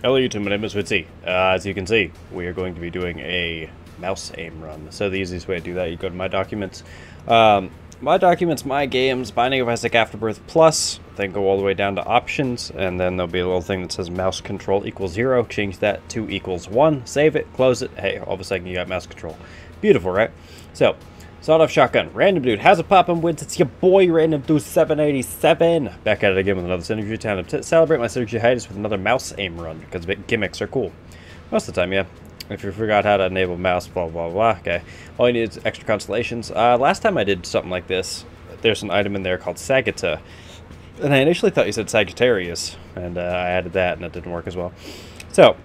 Hello YouTube, my name is uidsea. As you can see, we are going to be doing a mouse aim run. So the easiest way to do that, you go to My Documents. My Documents, My Games, Binding of Isaac Afterbirth Plus, then go all the way down to Options, and then there'll be a little thing that says Mouse Control equals 0. Change that to equals 1. Save it, close it. Hey, all of a sudden you got mouse control. Beautiful, right? So, Sawed-off shotgun. Random dude. How's it poppin', Wids? It's your boy, Random Dude 787. Back at it again with another Synergy. Time to celebrate my Synergy hiatus with another mouse aim run, because gimmicks are cool. Most of the time, yeah. If you forgot how to enable mouse, blah, blah, blah. Okay. All you need is extra constellations. Last time I did something like this, there's an item in there called Sagitta. And I initially thought you said Sagittarius, and I added that, and it didn't work as well. So,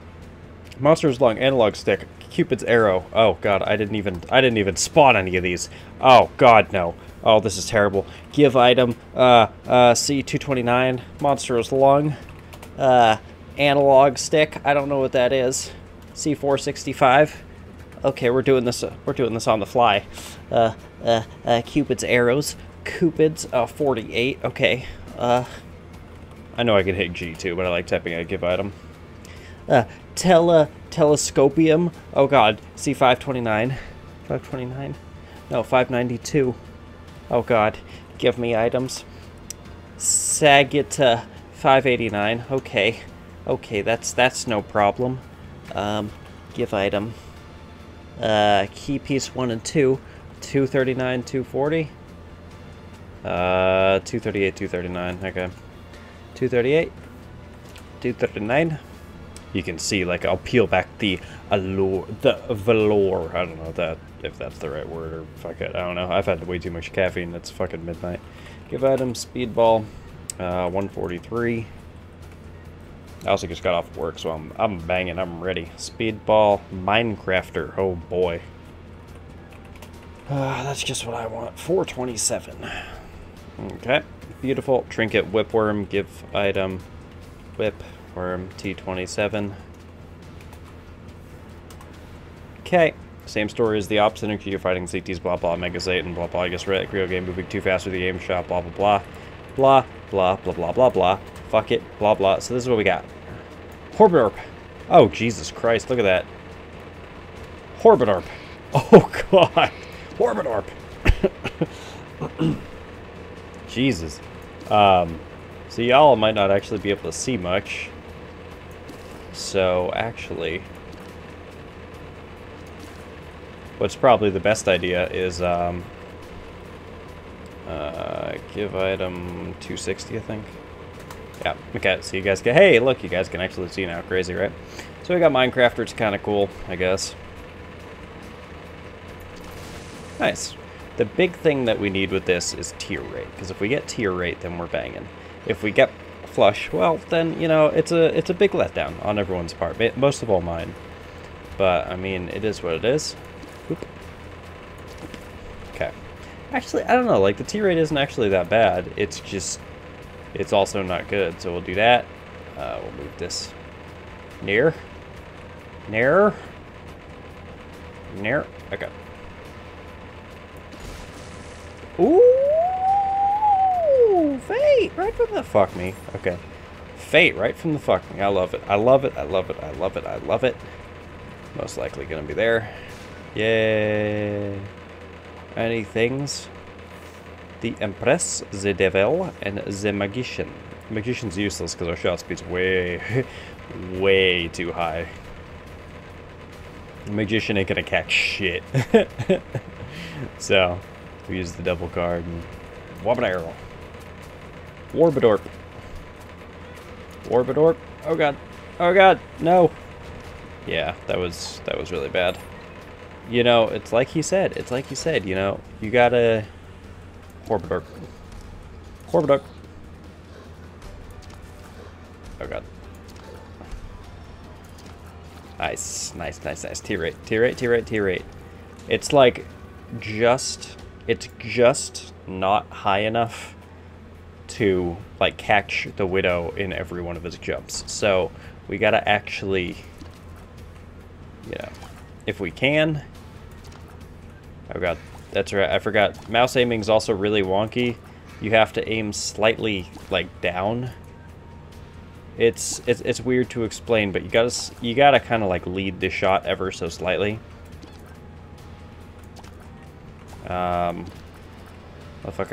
Monster's Long Analog Stick, Cupid's Arrow. Oh god, I didn't even spawn any of these. Oh god, no. Oh, this is terrible. Give item C229, Monster's Lung, Analog Stick. I don't know what that is. C465. Okay, we're doing this on the fly. Cupid's Arrows, Cupid's 48. Okay. I know I can hit G too, but I like typing at give item. Telescopium. Oh god, C529. 529? No, 592. Oh god, give me items. Sagitta 589. Okay. Okay, that's no problem. Give item. Key piece 1 and 2. 239, 240. 238, 239. Okay. 238. 239. You can see, like, I'll peel back the allure, the velour. I don't know if that's the right word, or fuck it, I don't know. I've had way too much caffeine. It's fucking midnight. Give item, speedball, 143. I also just got off work, so I'm banging. I'm ready. Speedball, Minecrafter. Oh boy. That's just what I want. 427. Okay. Beautiful. Trinket, whipworm, give item, whip. Worm T27. Okay. Same story as the op synergy. You're fighting CTs, blah blah, Mega Satan, blah blah. I guess Red Creo game moving too fast with the aim shot, blah blah blah. Blah blah blah blah blah blah. Fuck it, blah blah. So this is what we got. Horbidorp. Oh Jesus Christ, look at that. Horbidorp. Oh god. Horbidorp. Jesus. So y'all might not actually be able to see much. So, actually, what's probably the best idea is, give item 260, I think. Yeah, okay, so you guys can, hey, look, you guys can actually see now, crazy, right? So we got Minecrafter, it's kind of cool, I guess. Nice. The big thing that we need with this is tier rate, because if we get tier rate, then we're banging. If we get flush, well then, you know, it's a big letdown on everyone's part, most of all mine, but I mean, it is what it is. Oop. Okay, actually I don't know, like the T rate isn't actually that bad, it's just it's also not good, so we'll do that. We'll move this near okay. Ooh, Fate, right from the fuck me. Okay. Fate, right from the fuck me. I love it. I love it. I love it. I love it. I love it. Most likely gonna be there. Yay. Any things? The Empress, the Devil, and the Magician. Magician's useless because our shot speed's way, way too high. The Magician ain't gonna catch shit. So, we use the double card and whoop an arrow. Warbidorp. Warbidorp. Oh god. Oh god. No. Yeah, that was really bad. You know, it's like he said. It's like he said, you know, you gotta Warbidorp. Warbidorp. Oh god. Nice. Nice, nice, nice. T-rate. T-rate, T-rate, T-rate. It's like it's just not high enough to like catch the Widow in every one of his jumps. So we gotta actually, you know, if we can. Oh god, that's right, I forgot. Mouse aiming is also really wonky. You have to aim slightly like down It's weird to explain, but you gotta kind of like lead the shot ever so slightly. Motherfucker,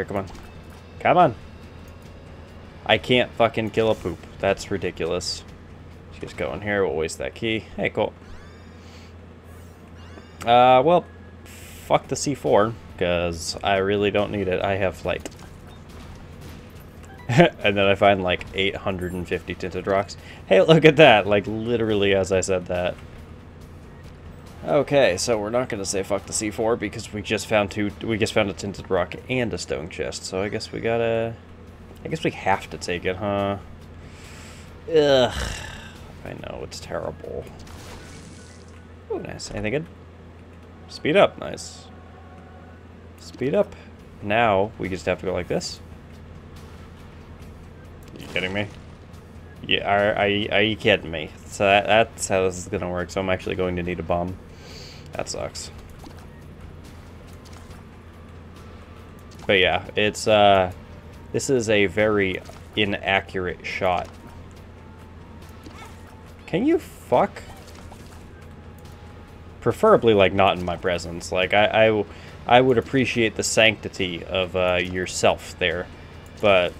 come on. Come on. I can't fucking kill a poop. That's ridiculous. Let's just go in here. We'll waste that key. Hey, cool. Well, fuck the C4, because I really don't need it. I have flight. And then I find like 850 tinted rocks. Hey, look at that! Like, literally as I said that. Okay, so we're not gonna say fuck the C4 because we just found a tinted rock and a stone chest. So I guess we gotta, I guess we have to take it, huh? Ugh. I know, it's terrible. Oh, nice. Anything good? Speed up, nice. Speed up. Now we just have to go like this. Are you kidding me? Yeah, are you kidding me? So that's how this is gonna work. So I'm actually going to need a bomb. That sucks. But yeah, it's this is a very inaccurate shot. Can you fuck? Preferably like not in my presence. Like I would appreciate the sanctity of yourself there, but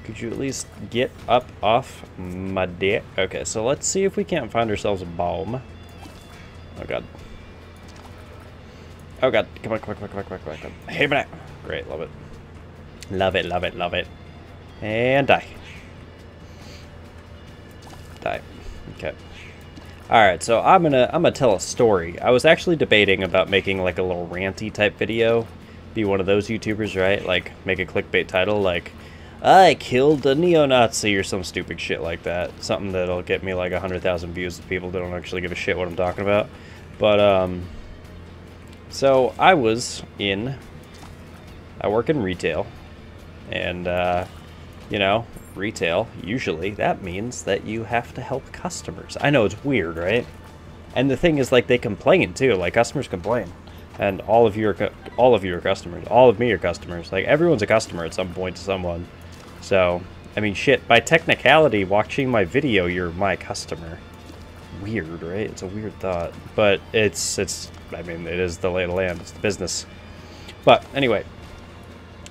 could you at least get up off my dick? Okay, so let's see if we can't find ourselves a bomb. Oh god. Oh god, come on, come on, come on, come on, come on, come on. Hey, man. Great, love it. Love it, love it, love it. And die. Die. Okay. Alright, so I'm gonna tell a story. I was actually debating about making like a little ranty type video. Be one of those YouTubers, right? Like, make a clickbait title like, I killed a neo-Nazi or some stupid shit like that. Something that'll get me like 100,000 views to people that don't actually give a shit what I'm talking about. But, so I work in retail. And, you know, retail, usually that means that you have to help customers. I know it's weird, right? And the thing is, like, they complain too. Like, customers complain. And all of you are customers. All of me are customers. Like, everyone's a customer at some point to someone. So, I mean, shit, by technicality, watching my video, you're my customer. Weird, right? It's a weird thought. But it's, I mean, it is the lay of the land. It's the business. But, anyway.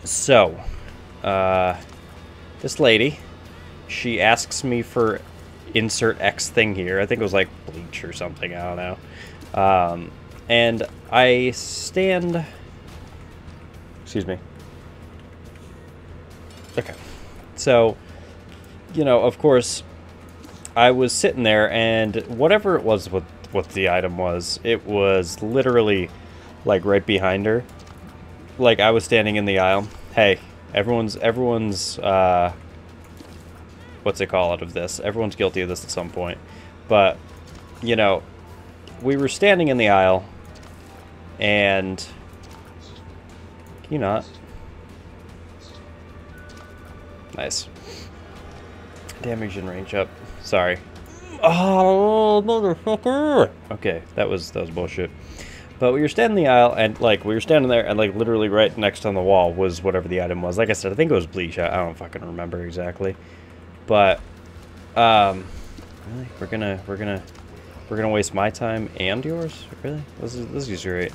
So, this lady, she asks me for insert X thing here. I think it was like bleach or something. I don't know. And I stand... Excuse me. Okay. So, you know, of course, I was sitting there, and whatever it was what the item was, it was literally, like, right behind her. Like, I was standing in the aisle. Hey, everyone's, what's it called out of this? Everyone's guilty of this at some point. But, you know, we were standing in the aisle, and... Can you not? Nice. Damage and range up. Sorry. Oh, motherfucker! Okay, that was bullshit. But we were standing in the aisle, and, like, we were standing there, and, like, literally right next on the wall was whatever the item was. Like I said, I think it was bleach. I don't fucking remember exactly. But, really? We're gonna waste my time and yours? Really? This is great.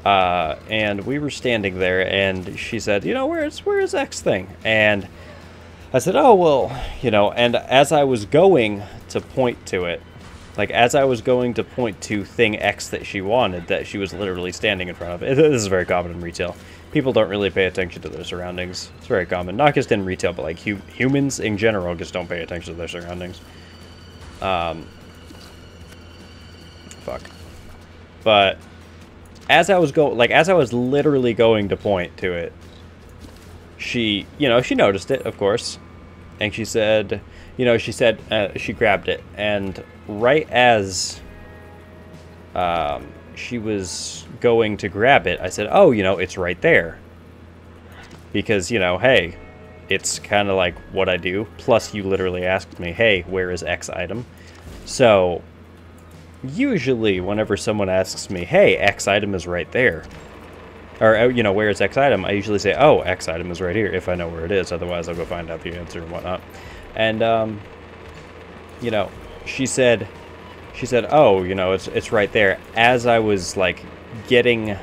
And we were standing there, and she said, you know, where's X thing? And I said, oh, well, you know, and as I was going to point to it, like, as I was going to point to thing X that she wanted, that she was literally standing in front of it. This is very common in retail. People don't really pay attention to their surroundings. It's very common. Not just in retail, but, like, humans in general just don't pay attention to their surroundings. Fuck. But... as I was literally going to point to it, she, you know, she noticed it, of course, and she said, you know, she grabbed it, and right as she was going to grab it, I said, oh, you know, it's right there, because, you know, hey, it's kind of like what I do, plus you literally asked me, hey, where is X item? So... usually, whenever someone asks me, hey, X item is right there, or, you know, where is X item, I usually say, oh, X item is right here, if I know where it is. Otherwise, I'll go find out the answer and whatnot. And, you know, she said, oh, you know, it's right there. As I was, like, getting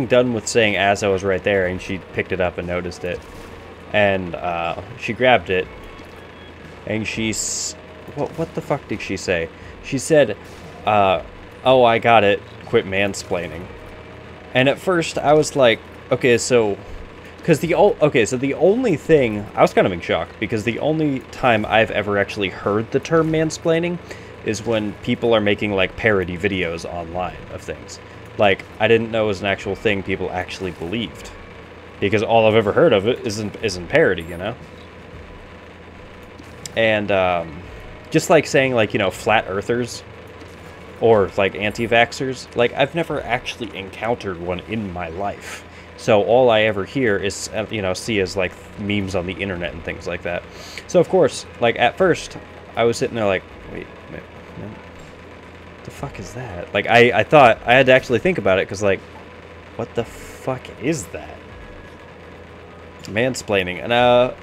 done with saying as I was right there, and she picked it up and noticed it. And, she grabbed it, and what the fuck did she say? She said, oh, I got it, quit mansplaining. And at first, I was like, okay, so... so the only thing... I was kind of in shock, because the only time I've ever actually heard the term mansplaining is when people are making, like, parody videos online of things. Like, I didn't know it was an actual thing people actually believed. Because all I've ever heard of it isn't parody, you know? And, just like saying, like, you know, flat earthers... or, like, anti-vaxxers. Like, I've never actually encountered one in my life. So all I ever hear is, you know, see as, like, memes on the internet and things like that. So, of course, like, at first, I was sitting there like, wait, what the fuck is that? Like, I thought, I had to actually think about it, because, like, what the fuck is that? Mansplaining.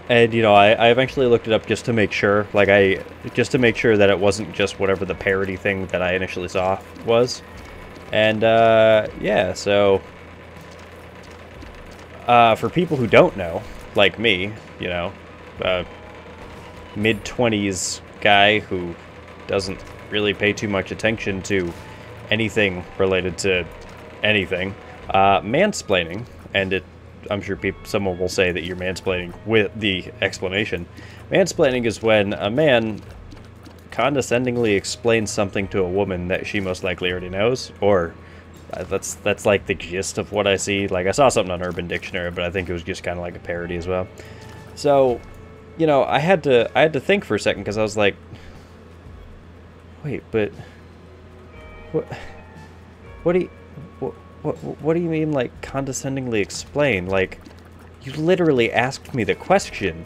And you know, I eventually looked it up just to make sure, like, just to make sure that it wasn't just whatever the parody thing that I initially saw was. And yeah, so for people who don't know, like me, you know, mid-20s guy who doesn't really pay too much attention to anything related to anything, mansplaining, and I'm sure someone will say that you're mansplaining with the explanation. Mansplaining is when a man condescendingly explains something to a woman that she most likely already knows, or that's like the gist of what I see. Like, I saw something on Urban Dictionary, but I think it was just kind of like a parody as well. So, you know, I had to think for a second, because I was like, wait, but what do you mean, like, condescendingly explain? Like, you literally asked me the question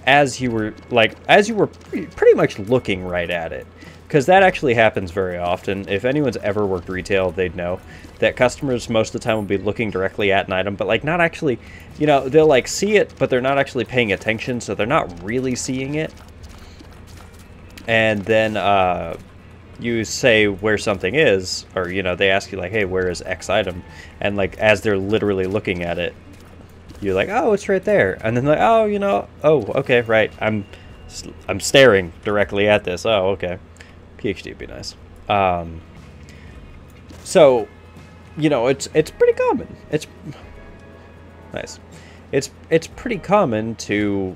as you were pretty much looking right at it. Because that actually happens very often. If anyone's ever worked retail, they'd know that customers most of the time will be looking directly at an item, but, like, not actually, you know, they'll, like, see it, but they're not actually paying attention, so they're not really seeing it. And then, you say where something is, or, you know, they ask you, like, hey, where is X item? And, like, as they're literally looking at it, you're like, oh, it's right there. And then, like, oh, you know, oh, okay, right. I'm staring directly at this. Oh, okay. PhD would be nice. So, you know, it's pretty common. It's nice. It's pretty common to,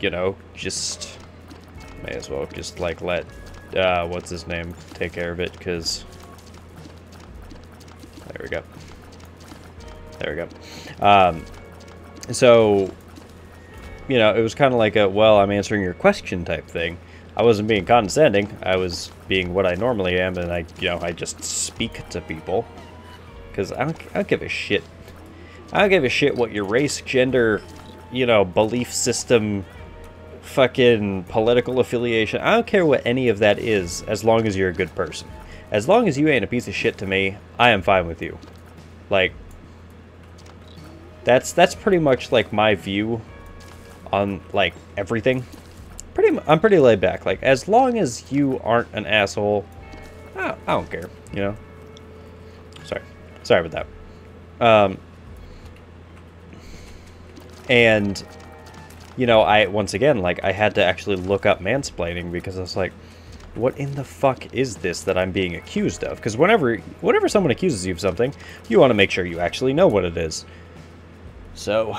you know, just may as well just, like, let what's his name take care of it, because there we go. So, you know, it was kind of like a, well, I'm answering your question type thing. I wasn't being condescending. I was being what I normally am, and I just speak to people, because I don't give a shit. I don't give a shit what your race, gender, you know, belief system, fucking political affiliation. I don't care what any of that is, as long as you're a good person. As long as you ain't a piece of shit to me, I am fine with you. Like, that's pretty much, like, my view on, like, everything. I'm pretty laid back. Like, as long as you aren't an asshole, I don't care, you know? Sorry about that. And, you know, once again, like, I had to actually look up mansplaining, because I was like, what in the fuck is this that I'm being accused of? Because whenever someone accuses you of something, you want to make sure you actually know what it is. So,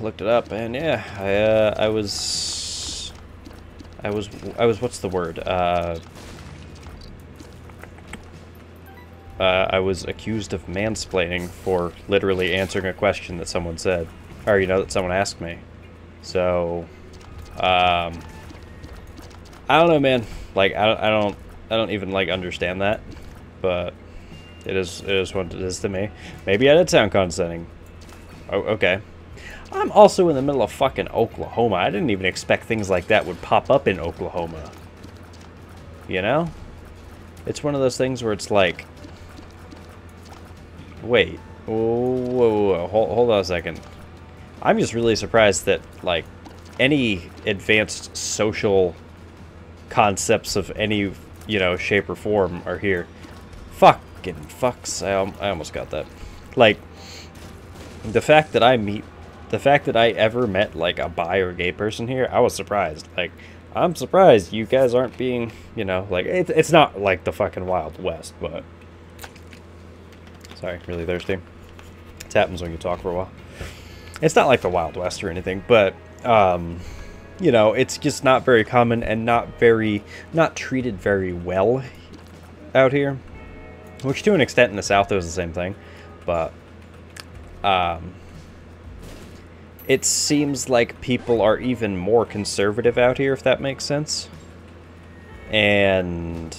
looked it up, and yeah, I was what's the word? I was accused of mansplaining for literally answering a question that someone said, or, you know, that someone asked me. So, I don't know, man. Like, I don't even, like, understand that, but it is what it is to me. Maybe I did sound condescending. Oh, okay. I'm also in the middle of fucking Oklahoma. I didn't even expect things like that would pop up in Oklahoma. You know? It's one of those things where it's like, wait, whoa. Hold on a second. I'm just really surprised that, like, any advanced social concepts of any, you know, shape or form are here. Fucking fucks. I almost got that. Like, the fact that I ever met, like, a bi or gay person here, I was surprised. Like, I'm surprised you guys aren't being, you know, like, it's not like the fucking Wild West, but... Sorry, really thirsty. It happens when you talk for a while. It's not like the Wild West or anything, but, you know, it's just not very common and not treated very well out here. Which, to an extent, in the South, it was the same thing. But, it seems like people are even more conservative out here, if that makes sense. And...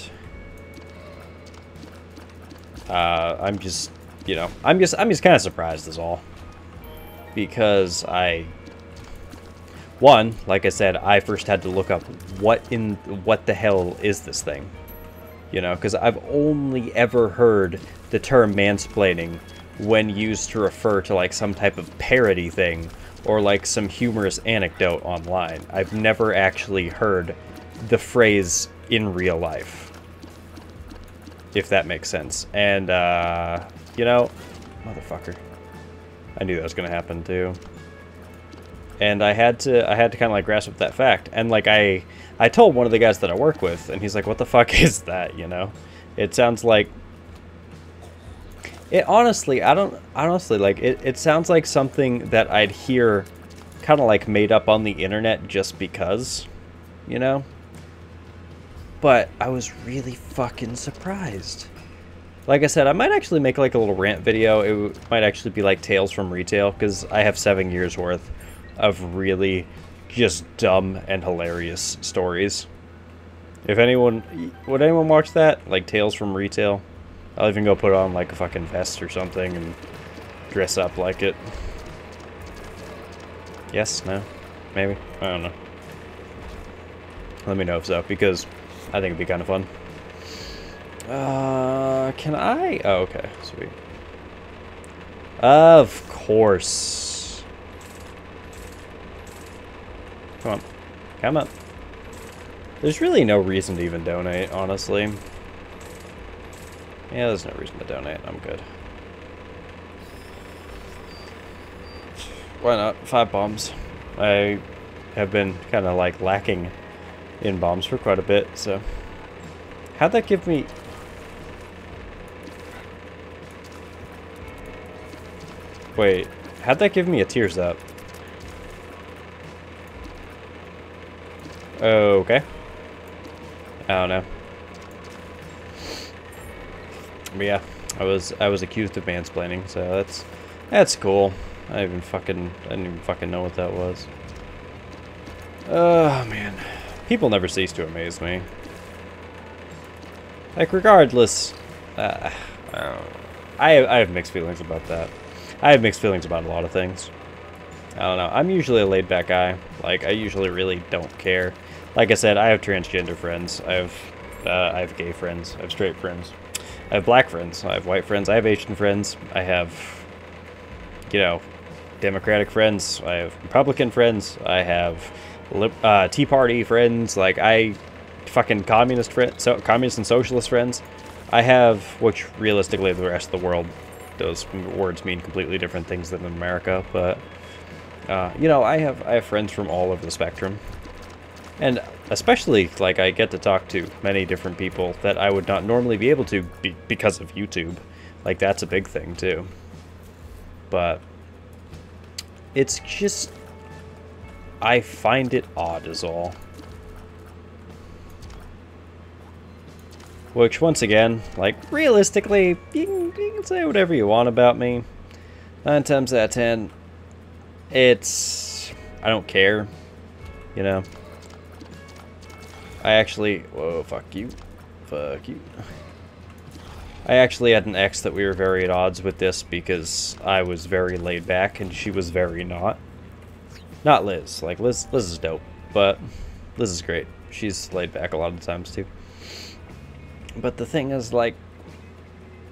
I'm just, you know, I'm just kind of surprised is all. Because one, like I said, I first had to look up what the hell is this thing? You know, because I've only ever heard the term mansplaining when used to refer to, like, some type of parody thing or, like, some humorous anecdote online. I've never actually heard the phrase in real life, if that makes sense. And, you know, motherfucker. I knew that was going to happen, too. And I had to kind of, like, grasp up that fact. And, like, I told one of the guys that I work with, and he's like, what the fuck is that, you know? It sounds like... It honestly, like, it sounds like something that I'd hear kind of, like, made up on the internet just because, you know? But I was really fucking surprised. Like I said, I might actually make, like, a little rant video. It might actually be, like, Tales from Retail, because I have 7 years worth of really just dumb and hilarious stories. Would anyone watch that? Like, Tales from Retail? I'll even go put on, like, a fucking vest or something and dress up like it. Yes? No? Maybe? I don't know. Let me know if so, because I think it'd be kind of fun. Can I? Oh, okay. Sweet. Of course. Come on. Come on. There's really no reason to even donate, honestly. Yeah, there's no reason to donate. I'm good. Why not? 5 bombs. I have been kind of, like, lacking in bombs for quite a bit, so... How'd that give me... Wait, how'd that give me a tears up? Okay. I don't know. But yeah, I was accused of mansplaining, so that's cool. I didn't even fucking know what that was. Oh man, people never cease to amaze me. Like, regardless, I have mixed feelings about that. I have mixed feelings about a lot of things. I don't know. I'm usually a laid-back guy. Like, I usually really don't care. Like I said, I have transgender friends. I have gay friends. I have straight friends. I have black friends. I have white friends. I have Asian friends. I have, you know, Democratic friends. I have Republican friends. I have Tea Party friends. Like, I fucking communist friends, communist and socialist friends. I have, which realistically the rest of the world, those words mean completely different things than in America. But you know, I have friends from all over the spectrum. And especially, like, I get to talk to many different people that I would not normally be able to because of YouTube. Like, that's a big thing, too. But it's just... I find it odd is all. Which, once again, like, realistically, you can say whatever you want about me. 9 times out of 10, it's... I don't care, you know? I actually... Whoa, fuck you. Fuck you. I actually had an ex that we were very at odds with this because I was very laid back and she was very not. Not Liz. Like, Liz is dope, but Liz is great. She's laid back a lot of the times, too. But the thing is, like...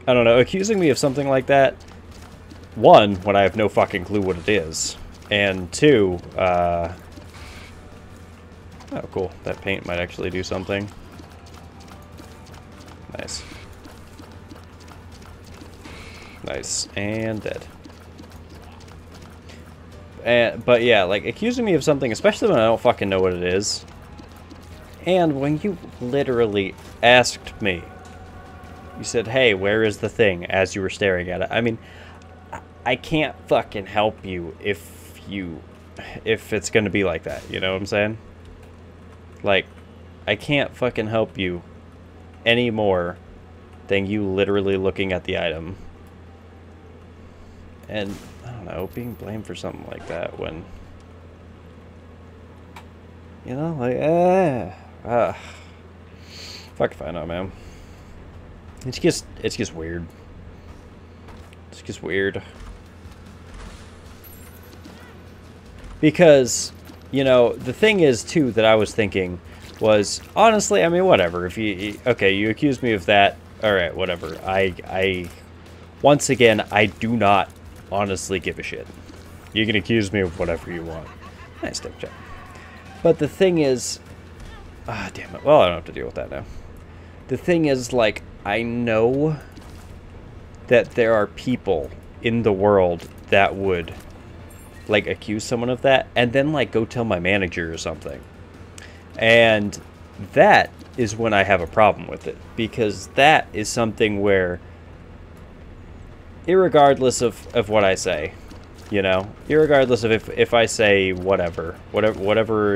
I don't know, accusing me of something like that one, when I have no fucking clue what it is, and two, oh cool, that paint might actually do something. Nice. Nice, and dead. But yeah, like, accusing me of something, especially when I don't fucking know what it is, and when you literally asked me, you said, hey, where is the thing, as you were staring at it. I mean, I can't fucking help you if it's gonna be like that, you know what I'm saying? Like, I can't fucking help you any more than you literally looking at the item. And, I don't know, being blamed for something like that when, you know, like, fuck if I know, man. It's just weird. It's just weird. Because, you know, the thing is, too, that I was thinking was, honestly, I mean, whatever. If you, okay, you accuse me of that, alright, whatever. Once again, I do not honestly give a shit. You can accuse me of whatever you want. Nice tip, Jeff. But the thing is, damn it. Well, I don't have to deal with that now. The thing is, like, I know that there are people in the world that would, like, accuse someone of that and then, like, go tell my manager or something. And that is when I have a problem with it, because that is something where, irregardless of what I say, you know, irregardless of if I say whatever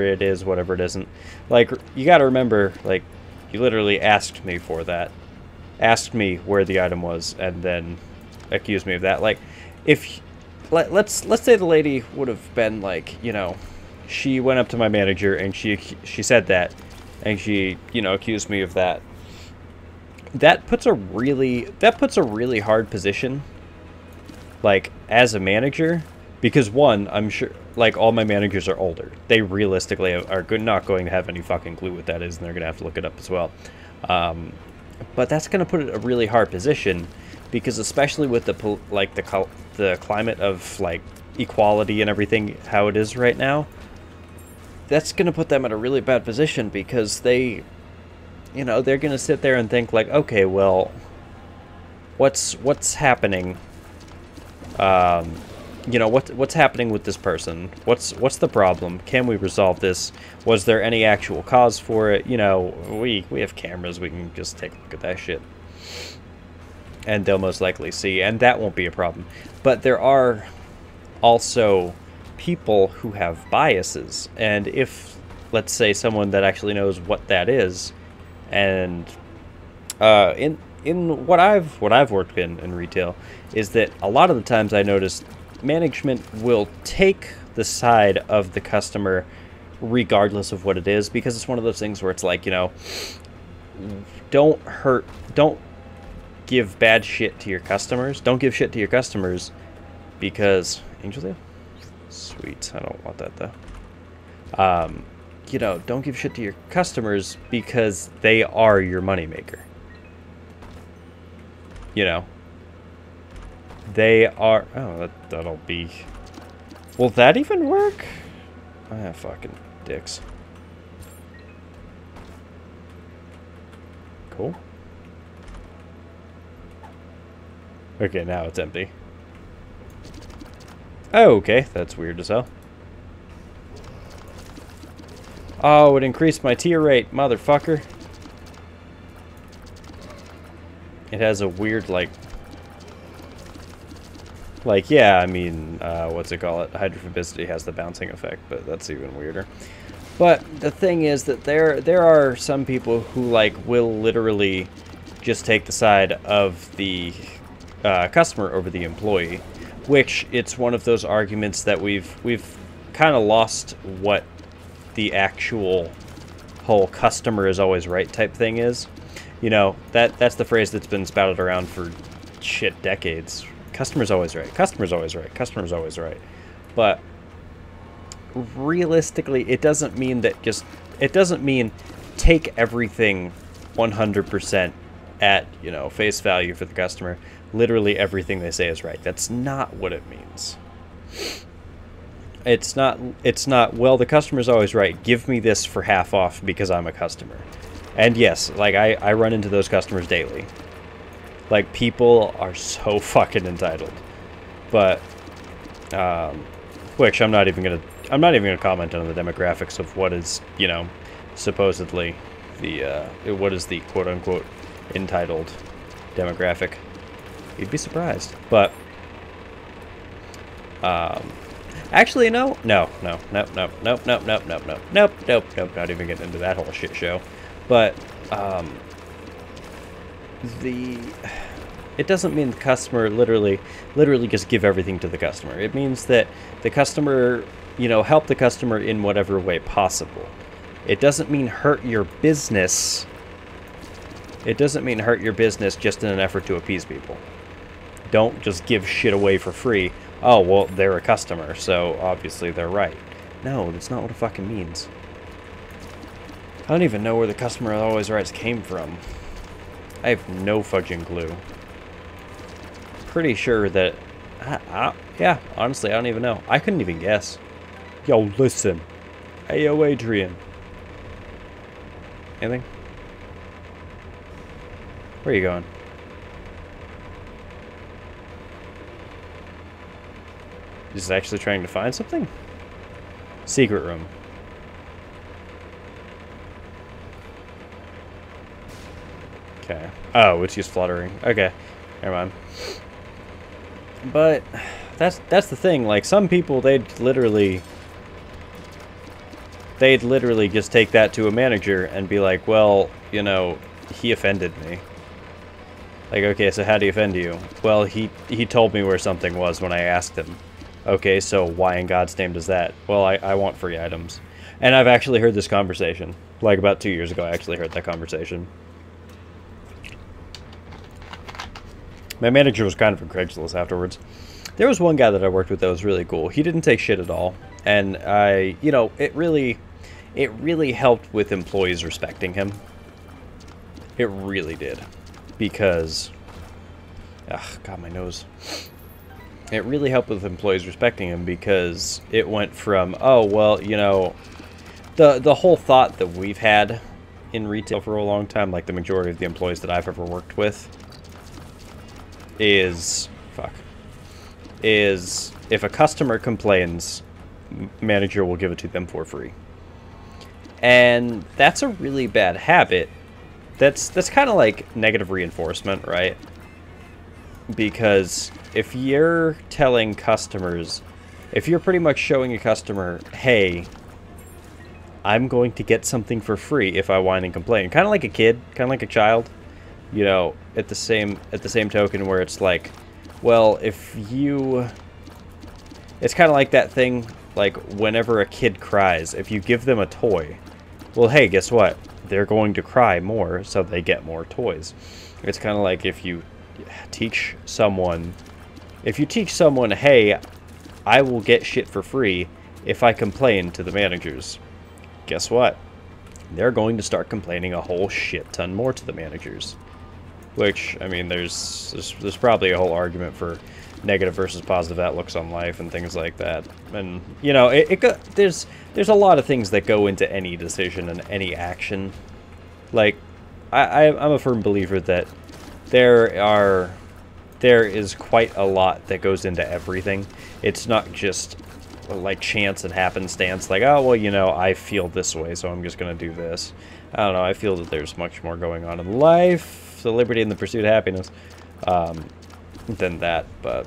it is, whatever it isn't, like, you gotta remember, like, you literally asked me for that, asked me where the item was, and then accused me of that. Like, if let's say the lady would have been like, you know, she went up to my manager and she said that, and she, you know, accused me of that. That puts a really hard position, like, as a manager, because one, I'm sure, like, all my managers are older. They realistically are not going to have any fucking clue what that is, and they're going to have to look it up as well. But that's going to put it in a really hard position, because especially with the climate of, like, equality and everything, how it is right now, that's going to put them in a really bad position, because they, you know, they're going to sit there and think, like, okay, well, what's happening? You know, what's happening with this person? What's the problem? Can we resolve this? Was there any actual cause for it? You know, we have cameras. We can just take a look at that shit, and they'll most likely see, and that won't be a problem. But there are also people who have biases, and if, let's say, someone that actually knows what that is, and in what I've worked in retail, is that a lot of the times I notice management will take the side of the customer regardless of what it is, because it's one of those things where it's like, you know, don't give bad shit to your customers. Don't give shit to your customers, because Angel, sweet, I don't want that though. You know, don't give shit to your customers because they are your moneymaker. You know, they are. Oh, that'll be. Will that even work? Ah, fucking dicks. Cool. Okay, now it's empty. Oh, okay, that's weird as hell. Oh, it increased my tier rate, motherfucker. It has a weird, like, yeah, I mean, what's it call it? Hydrophobicity has the bouncing effect, but that's even weirder. But the thing is that there are some people who, like, will literally just take the side of the customer over the employee, which it's one of those arguments that we've kind of lost what the actual whole customer is always right type thing is. You know, that's the phrase that's been spouted around for shit decades. Customer's always right. Customer's always right. Customer's always right. But realistically, it doesn't mean that it doesn't mean take everything 100% at, you know, face value for the customer, literally everything they say is right. That's not what it means. It's not, well, the customer's always right. Give me this for half off because I'm a customer. And yes, like, I run into those customers daily. Like, people are so fucking entitled. But, which I'm not even gonna comment on the demographics of what is, you know, supposedly the, what is the quote-unquote entitled demographic. You'd be surprised. But, actually, no, not even getting into that whole shit show. But, it doesn't mean the customer literally just give everything to the customer. It means that the customer, you know, help the customer in whatever way possible. It doesn't mean hurt your business. It doesn't mean hurt your business just in an effort to appease people. Don't just give shit away for free. Oh, well, they're a customer, so obviously they're right. No, that's not what it fucking means. I don't even know where the customer always rights came from. I have no fucking clue. Pretty sure that... yeah, honestly, I don't even know. I couldn't even guess. Yo, listen. Hey, yo, Adrian. Anything? Where are you going? Is he actually trying to find something? Secret room. Okay. Oh, it's just fluttering. Okay. Never mind. But that's the thing. Like, some people, they'd literally just take that to a manager and be like, well, you know, he offended me. Like, okay, so how do he offend you? Well, he told me where something was when I asked him. Okay, so why in God's name does that? Well, I want free items. And I've actually heard this conversation. Like, about 2 years ago, I actually heard that conversation. My manager was kind of a Craigslist afterwards. There was one guy that I worked with that was really cool. He didn't take shit at all. And you know, it really helped with employees respecting him. It really did. Because, God, my nose. It really helped with employees respecting him because it went from, oh, well, you know, the whole thought that we've had in retail for a long time, like the majority of the employees that I've ever worked with, is if a customer complains, manager will give it to them for free. And that's a really bad habit. That's kind of like negative reinforcement, right? Because if you're telling customers, if you're pretty much showing a customer, hey, I'm going to get something for free if I whine and complain, kind of like a kid, kind of like a child, you know, at the same token where it's like, well, if you, it's kind of like that thing, like whenever a kid cries, if you give them a toy, well, hey, guess what? They're going to cry more, so they get more toys. It's kind of like if you teach someone, hey, I will get shit for free if I complain to the managers. Guess what? They're going to start complaining a whole shit ton more to the managers. Which, I mean, there's probably a whole argument for negative versus positive outlooks on life and things like that. And, you know, there's a lot of things that go into any decision and any action. Like, I'm a firm believer that there is quite a lot that goes into everything. It's not just like chance and happenstance, like, oh, well, you know, I feel this way, so I'm just going to do this. I don't know, I feel that there's much more going on in life, the liberty and the pursuit of happiness, than that, but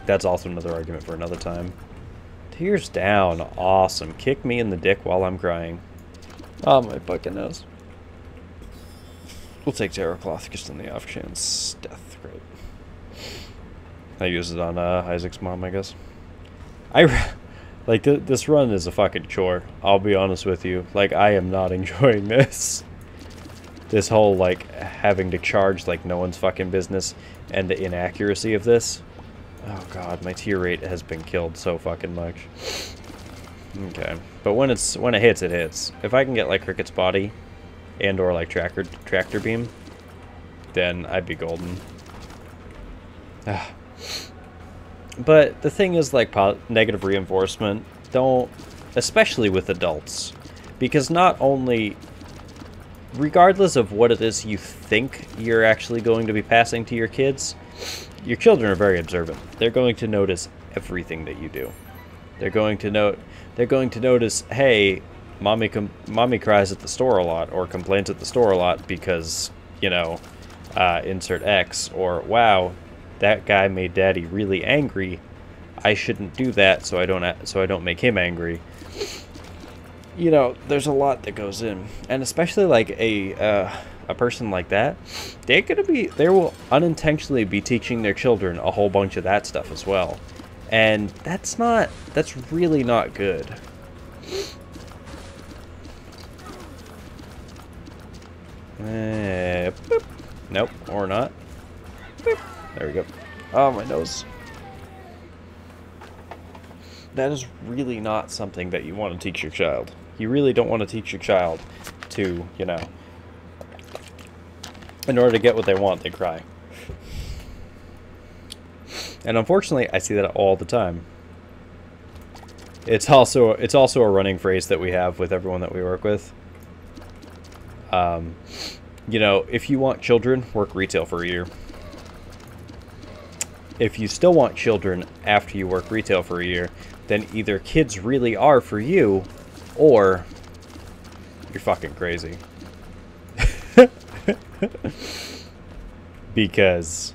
that's also another argument for another time. Tears down, awesome. Kick me in the dick while I'm crying. Oh, my fucking nose. We'll take Terror Cloth just on the off chance. Death, great. I use it on Isaac's mom, I guess. Like, this run is a fucking chore, I'll be honest with you. Like, I am not enjoying this. This whole, like, having to charge like no one's fucking business, and the inaccuracy of this. Oh god, my tear rate has been killed so fucking much. Okay, but when it hits, it hits. If I can get, like, Cricket's body, and or, like, Tractor Beam, then I'd be golden. But the thing is, like, negative reinforcement, don't, especially with adults, because not only, regardless of what it is you think you're actually going to be passing to your kids, your children are very observant. They're going to notice everything that you do. They're going to notice, hey, mommy cries at the store a lot, or complains at the store a lot because, you know, insert X, or wow, that guy made daddy really angry. I shouldn't do that, so I don't make him angry. You know, there's a lot that goes in, and especially like a person like that, they will unintentionally be teaching their children a whole bunch of that stuff as well, and that's really not good. Boop. Nope, or not. Boop. There we go. Oh, my nose. That is really not something that you want to teach your child. You really don't want to teach your child to, you know, in order to get what they want, they cry. And unfortunately, I see that all the time. It's also a running phrase that we have with everyone that we work with. You know, if you want children, work retail for a year. If you still want children after you work retail for a year, then either kids really are for you, or you're fucking crazy. Because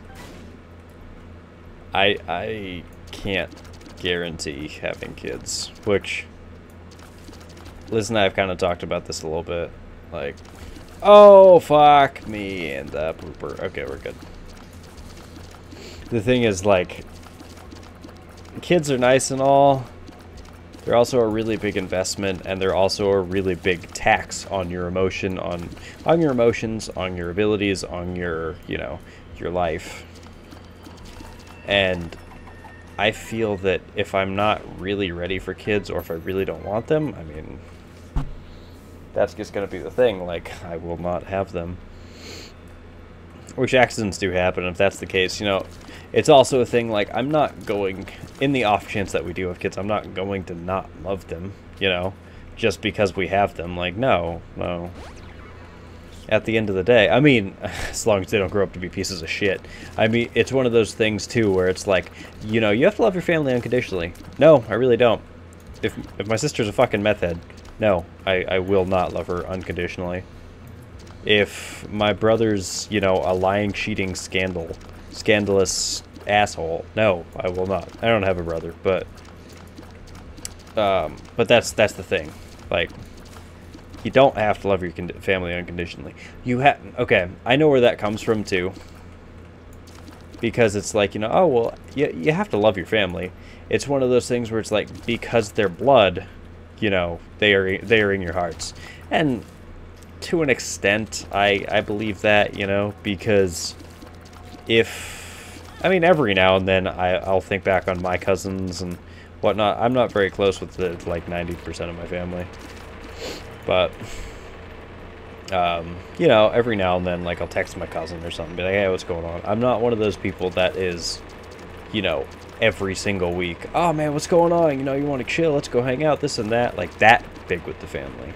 I can't guarantee having kids, which Liz and I have kind of talked about this a little bit. Like, oh, fuck me and the pooper. Okay, we're good. The thing is, like, kids are nice and all. They're also a really big investment, and they're also a really big tax on your emotion, on your emotions, on your abilities, on your, you know, your life. And I feel that if I'm not really ready for kids, or if I really don't want them, I mean, that's just going to be the thing. Like, I will not have them. Which accidents do happen. If that's the case, you know, it's also a thing, like, I'm not going, in the off chance that we do have kids, I'm not going to not love them, you know, just because we have them. Like, no. At the end of the day, I mean, as long as they don't grow up to be pieces of shit. I mean, it's one of those things, too, where it's like, you know, you have to love your family unconditionally. No, I really don't. If my sister's a fucking meth head, no, I will not love her unconditionally. If my brother's, you know, a lying, cheating, scandalous asshole, no, I will not. I don't have a brother, but that's the thing. Like, you don't have to love your family unconditionally. You have, okay, I know where that comes from too, because it's like, you know, oh well, you have to love your family. It's one of those things where it's like, because they're blood, you know, they are in your hearts, and to an extent, I believe that, you know, because I mean, every now and then I'll think back on my cousins and whatnot. I'm not very close with like 90% of my family, but you know, every now and then, like, I'll text my cousin or something, be like, hey, what's going on? I'm not one of those people that is, you know, every single week, oh man, what's going on? You know, you want to chill? Let's go hang out, this and that. Like, that big with the family.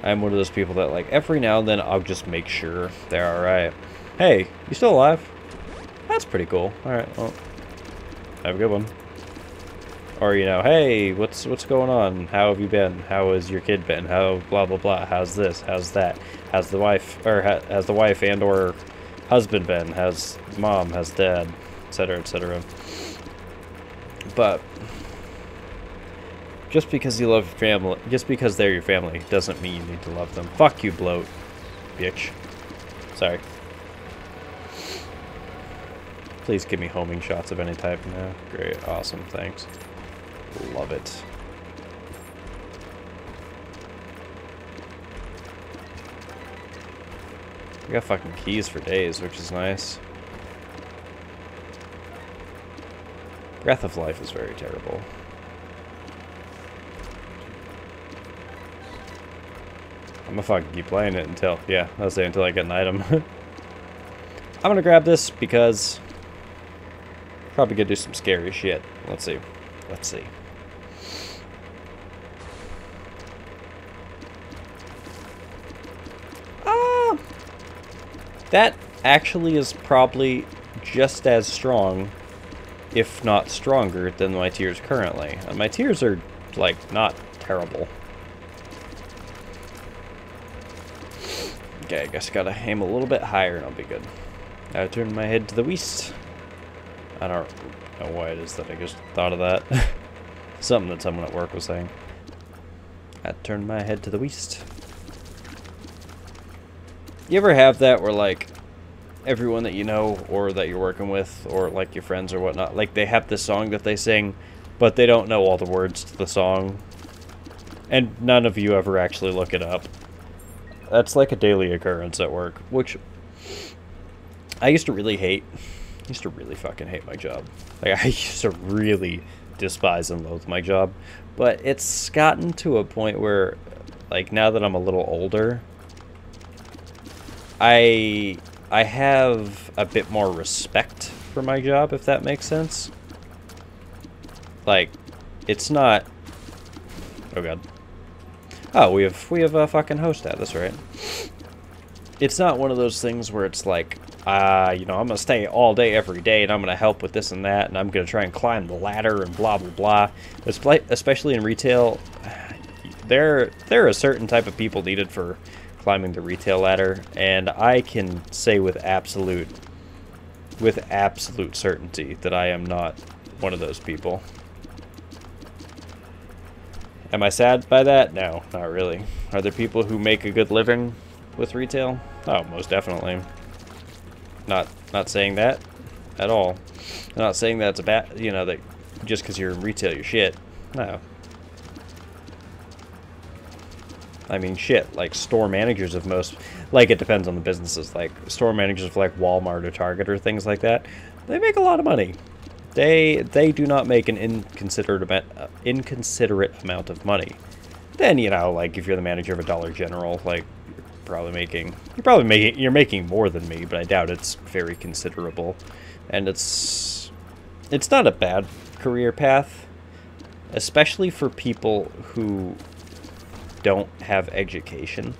I'm one of those people that, like, every now and then I'll just make sure they're alright. Hey, you still alive? That's pretty cool. Alright, well, have a good one. Or, you know, hey, what's going on? How have you been? How has your kid been? How blah blah blah? How's this? How's that? How's the wife, or has the wife and or husband been? How's mom? How's dad? Etc. etc. But just because you love your family, just because they're your family, doesn't mean you need to love them. Fuck you, bloat, bitch. Sorry. Please give me homing shots of any type now. Great, awesome, thanks. Love it. We got fucking keys for days, which is nice. Breath of Life is very terrible. I'm gonna fucking keep playing it until, yeah, I'll say until I get an item. I'm gonna grab this because probably gonna do some scary shit. Let's see. Let's see. That actually is probably just as strong, if not stronger, than my tiers currently. And my tiers are, like, not terrible. Okay, I guess I gotta aim a little bit higher and I'll be good. Gotta turn my head to the west. I don't know why it is that I just thought of that. Something that someone at work was saying. I turn my head to the west. You ever have that where, like, everyone that you know or that you're working with or, like, your friends or whatnot, like, they have this song that they sing, but they don't know all the words to the song, and none of you ever actually look it up? That's, like, a daily occurrence at work, which I used to really hate. I used to really fucking hate my job. Like, I used to really despise and loathe my job, but it's gotten to a point where, like, now that I'm a little older, I have a bit more respect for my job, if that makes sense. Like, it's not... Oh god. Oh, we have a fucking host at us, right? It's not one of those things where it's like, you know, I'm gonna stay all day every day and I'm gonna help with this and that and I'm gonna try and climb the ladder and blah blah blah. Especially in retail, there are a certain type of people needed for climbing the retail ladder, and I can say with absolute certainty that I am not one of those people. Am I sad by that? No, not really. Are there people who make a good living with retail? Oh, most definitely. Not saying that at all. I'm not saying that's a bad, you know, that just because you're in retail you're shit. No. I mean, shit, like, store managers of most, like, it depends on the businesses, like, store managers of, like, Walmart or Target or things like that, they make a lot of money. They do not make an inconsiderate amount of money. Then, you know, like, if you're the manager of a Dollar General, like, you're making more than me, but I doubt it's very considerable. And it's not a bad career path, especially for people who don't have education.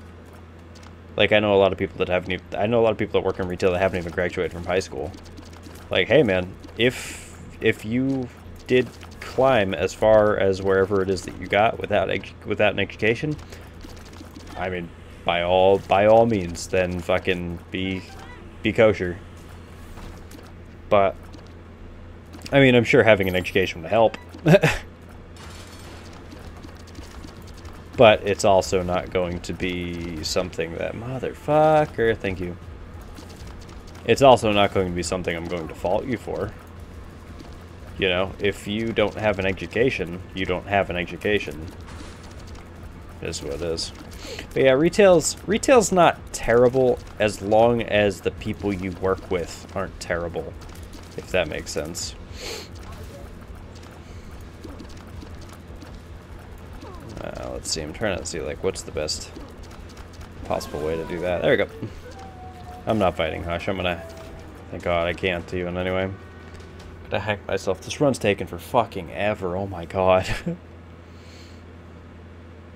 Like, I know a lot of people that work in retail that haven't even graduated from high school. Like, hey man, if you did climb as far as wherever it is that you got without an education, I mean, by all means, then fucking be kosher. But I mean, I'm sure having an education would help. But it's also not going to be something that... Motherfucker, thank you. It's also not going to be something I'm going to fault you for. You know, if you don't have an education, you don't have an education. Is what it is. But yeah, retail's not terrible as long as the people you work with aren't terrible, if that makes sense. Let's see, I'm trying to see, like, what's the best possible way to do that. There we go. I'm not fighting Hush. I'm gonna... Thank God I can't even anyway. I'm gonna hack myself. This run's taking for fucking ever. Oh my God.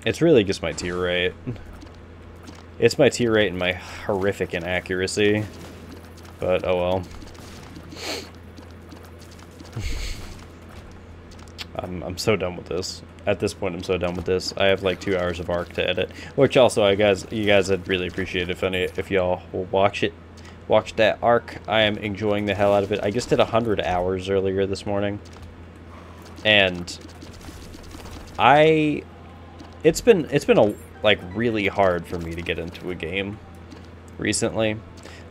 It's really just my tier rate. It's my tier rate and my horrific inaccuracy. But, oh well. I'm so done with this. At this point, I'm so done with this. I have like 2 hours of ARC to edit, which also, you guys would really appreciate if y'all will watch that ARC. I am enjoying the hell out of it. I just did 100 hours earlier this morning, and it's been like really hard for me to get into a game recently.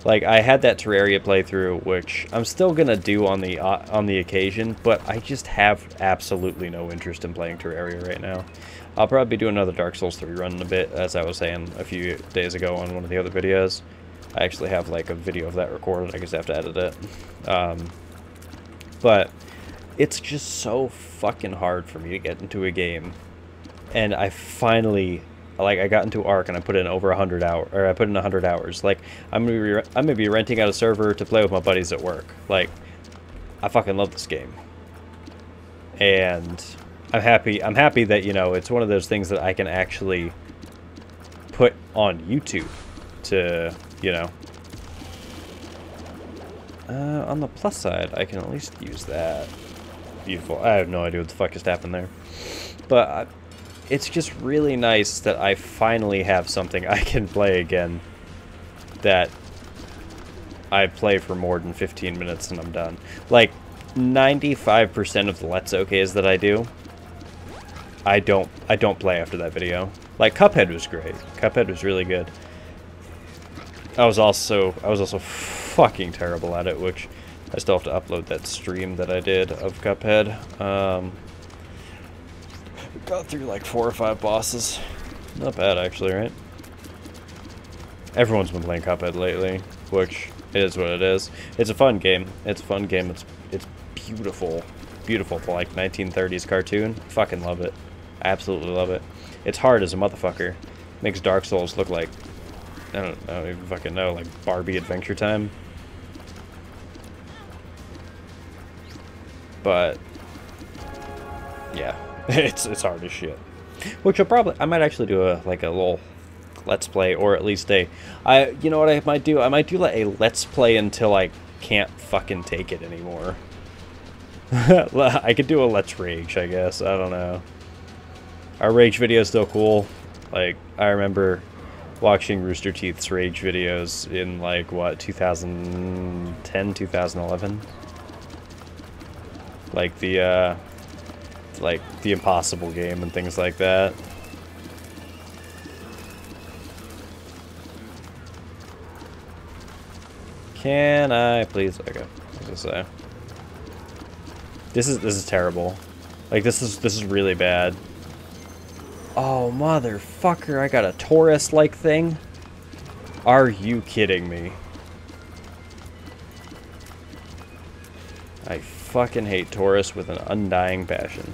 Like, I had that Terraria playthrough, which I'm still gonna do on the occasion, but I just have absolutely no interest in playing Terraria right now. I'll probably do another Dark Souls 3 run in a bit, as I was saying a few days ago on one of the other videos. I actually have like a video of that recorded. I just have to edit it. But it's just so fucking hard for me to get into a game, and I finally like I got into Ark and I put in over 100 hours, or I put in 100 hours. Like I'm gonna be renting out a server to play with my buddies at work. Like I fucking love this game, and I'm happy that, you know, it's one of those things that I can actually put on YouTube to, you know. On the plus side, I can at least use that. Beautiful. I have no idea what the fuck just happened there. But it's just really nice that I finally have something I can play again that I play for more than 15 minutes and I'm done. Like, 95% of the Let's Okays that I do, I don't play after that video. Like, Cuphead was great. Cuphead was really good. I was also fucking terrible at it, which I still have to upload that stream that I did of Cuphead. Got through like 4 or 5 bosses. Not bad, actually, right? Everyone's been playing Cuphead lately, which is what it is. It's a fun game. It's a fun game. It's beautiful. Beautiful for like 1930s cartoon. Fucking love it. Absolutely love it. It's hard as a motherfucker. Makes Dark Souls look like, I don't even fucking know, like Barbie Adventure Time. But yeah, it's hard as shit. Which I might actually do a little let's play, or at least you know what I might do? I might do like a let's play until I can't fucking take it anymore. I could do a let's rage, I guess. I don't know. Our rage video is still cool. Like, I remember watching Rooster Teeth's rage videos in like what, 2010, 2011. Like the Impossible game and things like that. Can I please? Okay, what was I say? This is terrible. Like this is really bad. Oh motherfucker! I got a Taurus-like thing. Are you kidding me? I fucking hate Taurus with an undying passion.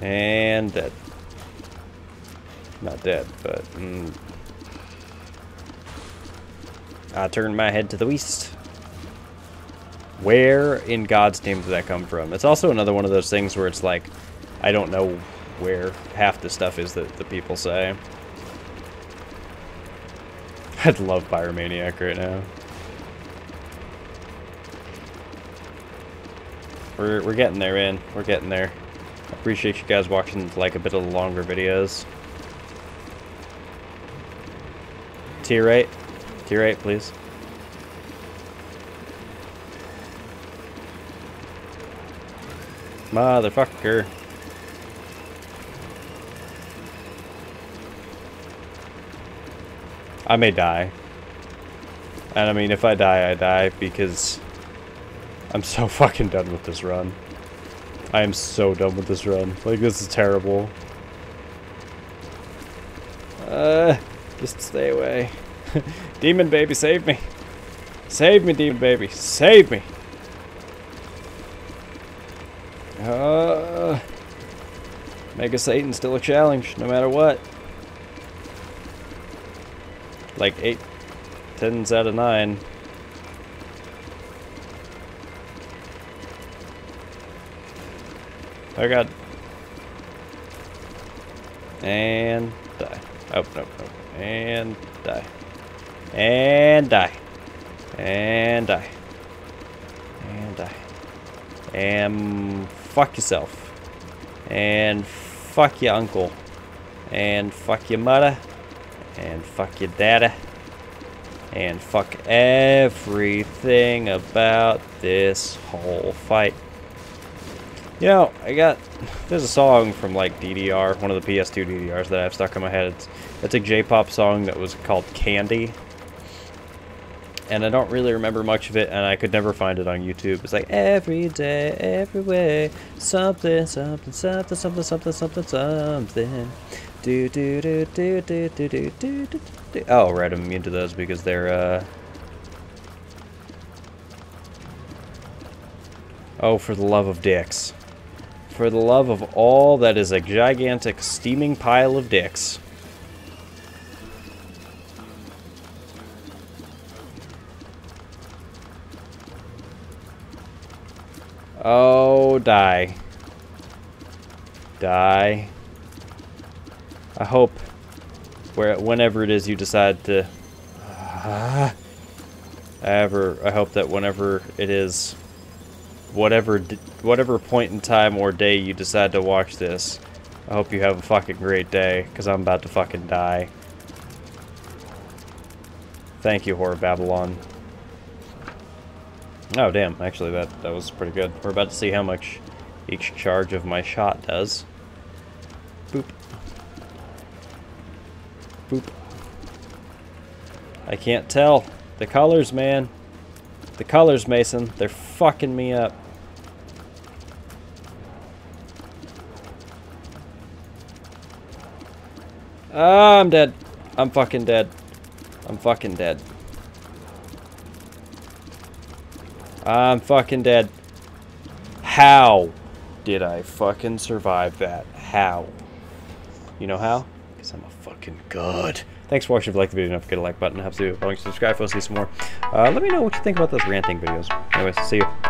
And dead. Not dead, but I turned my head to the west. Where in God's name did that come from? It's also another one of those things where it's like, I don't know where half the stuff is that the people say. I'd love Pyromaniac right now. We're getting there, man. We're getting there. I appreciate you guys watching like a bit of the longer videos. Tier 8. Tier 8, please. Motherfucker. I may die. And I mean, if I die, I die because I'm so fucking done with this run. I am so done with this run. Like, this is terrible. Just stay away. Demon baby, save me. Save me, demon baby. Save me. Mega Satan's still a challenge, no matter what. Like 8 10s out of 9. Oh god. And die. Oh, no, no. And die. And die. And die. And die. And fuck yourself. And fuck your uncle. And fuck your mother. And fuck your daddy. And fuck everything about this whole fight. You know, there's a song from like DDR, one of the PS2 DDRs that I have stuck in my head. It's a J-pop song that was called Candy. And I don't really remember much of it, and I could never find it on YouTube. It's like, every day, every way, something, something, something, something, something, something, something. Do, do, do, do, do, do, do, do, do. Oh, right, I'm immune to those because they're, Oh, for the love of dicks. For the love of all that is a gigantic steaming pile of dicks. Oh, die. Die. I hope whenever it is you decide to... I hope that whenever it is... Whatever point in time or day you decide to watch this, I hope you have a fucking great day, because I'm about to fucking die. Thank you, Horror Babylon. Oh, damn. Actually, that was pretty good. We're about to see how much each charge of my shot does. Boop. Boop. I can't tell. The colors, man. The colors, Mason. They're fucking me up. Ah, I'm dead. I'm fucking dead. I'm fucking dead. I'm fucking dead. How did I fucking survive that? How? You know how? Because I'm a fucking god. Thanks for watching. If you liked the video, don't forget to like button. Helps you. Subscribe if you want to see some more. Let me know what you think about those ranting videos. Anyways, see you.